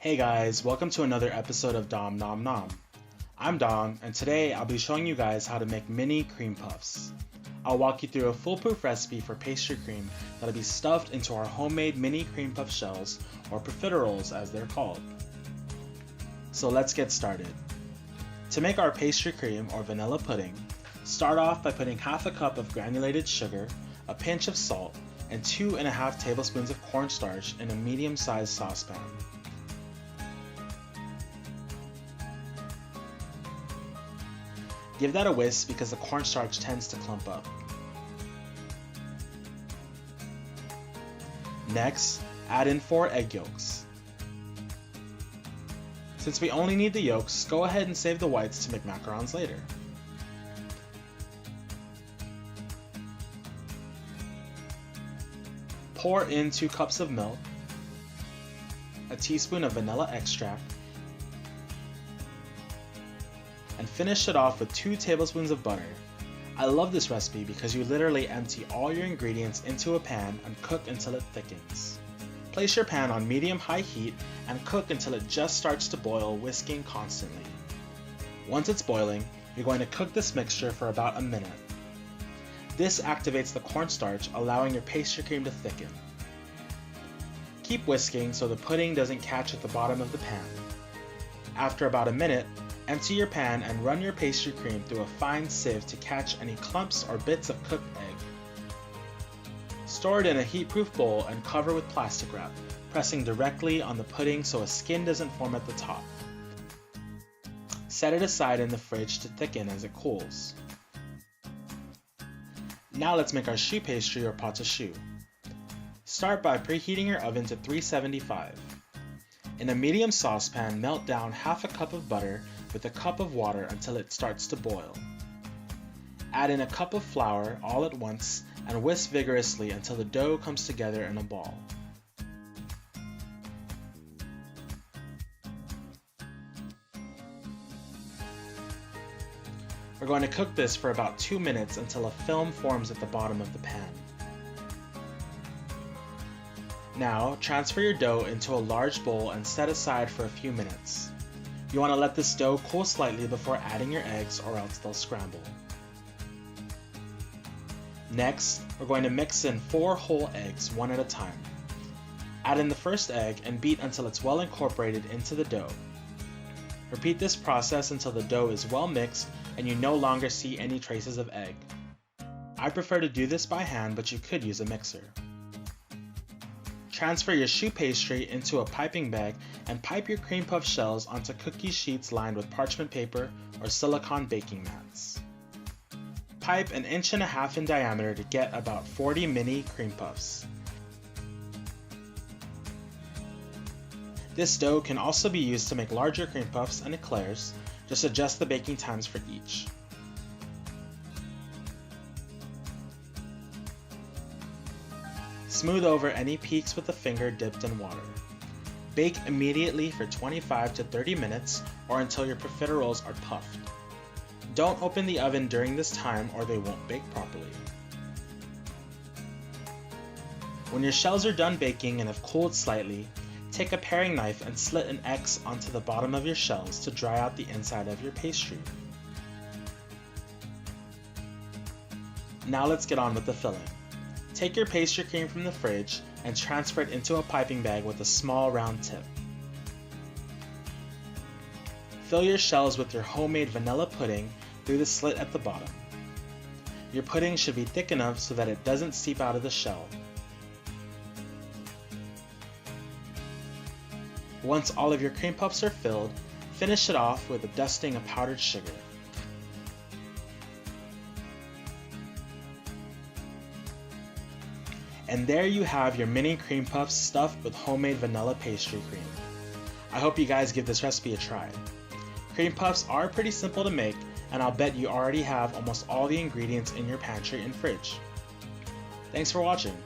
Hey guys, welcome to another episode of Dom Nom Nom. I'm Dom, and today I'll be showing you guys how to make mini cream puffs. I'll walk you through a foolproof recipe for pastry cream that'll be stuffed into our homemade mini cream puff shells, or profiteroles as they're called. So let's get started. To make our pastry cream or vanilla pudding, start off by putting half a cup of granulated sugar, a pinch of salt, and 2.5 tablespoons of cornstarch in a medium-sized saucepan. Give that a whisk because the cornstarch tends to clump up. Next, add in 4 egg yolks. Since we only need the yolks, go ahead and save the whites to make macarons later. Pour in 2 cups of milk, a teaspoon of vanilla extract, and finish it off with 2 tablespoons of butter. I love this recipe because you literally empty all your ingredients into a pan and cook until it thickens. Place your pan on medium-high heat and cook until it just starts to boil, whisking constantly. Once it's boiling, you're going to cook this mixture for about a minute. This activates the cornstarch, allowing your pastry cream to thicken. Keep whisking so the pudding doesn't catch at the bottom of the pan. After about a minute, empty your pan and run your pastry cream through a fine sieve to catch any clumps or bits of cooked egg. Store it in a heat-proof bowl and cover with plastic wrap, pressing directly on the pudding so a skin doesn't form at the top. Set it aside in the fridge to thicken as it cools. Now let's make our choux pastry or pâte choux. Start by preheating your oven to 375. In a medium saucepan, melt down half a cup of butter with a cup of water until it starts to boil. Add in a cup of flour all at once and whisk vigorously until the dough comes together in a ball. We're going to cook this for about 2 minutes until a film forms at the bottom of the pan. Now, transfer your dough into a large bowl and set aside for a few minutes. You want to let this dough cool slightly before adding your eggs or else they'll scramble. Next, we're going to mix in 4 whole eggs, one at a time. Add in the first egg and beat until it's well incorporated into the dough. Repeat this process until the dough is well mixed and you no longer see any traces of egg. I prefer to do this by hand, but you could use a mixer. Transfer your choux pastry into a piping bag and pipe your cream puff shells onto cookie sheets lined with parchment paper or silicone baking mats. Pipe 1.5 inches in diameter to get about 40 mini cream puffs. This dough can also be used to make larger cream puffs and eclairs. Just adjust the baking times for each. Smooth over any peaks with a finger dipped in water. Bake immediately for 25 to 30 minutes or until your profiteroles are puffed. Don't open the oven during this time or they won't bake properly. When your shells are done baking and have cooled slightly, take a paring knife and slit an X onto the bottom of your shells to dry out the inside of your pastry. Now let's get on with the filling. Take your pastry cream from the fridge and transfer it into a piping bag with a small round tip. Fill your shells with your homemade vanilla pudding through the slit at the bottom. Your pudding should be thick enough so that it doesn't seep out of the shell. Once all of your cream puffs are filled, finish it off with a dusting of powdered sugar. And there you have your mini cream puffs stuffed with homemade vanilla pastry cream. I hope you guys give this recipe a try. Cream puffs are pretty simple to make, and I'll bet you already have almost all the ingredients in your pantry and fridge. Thanks for watching.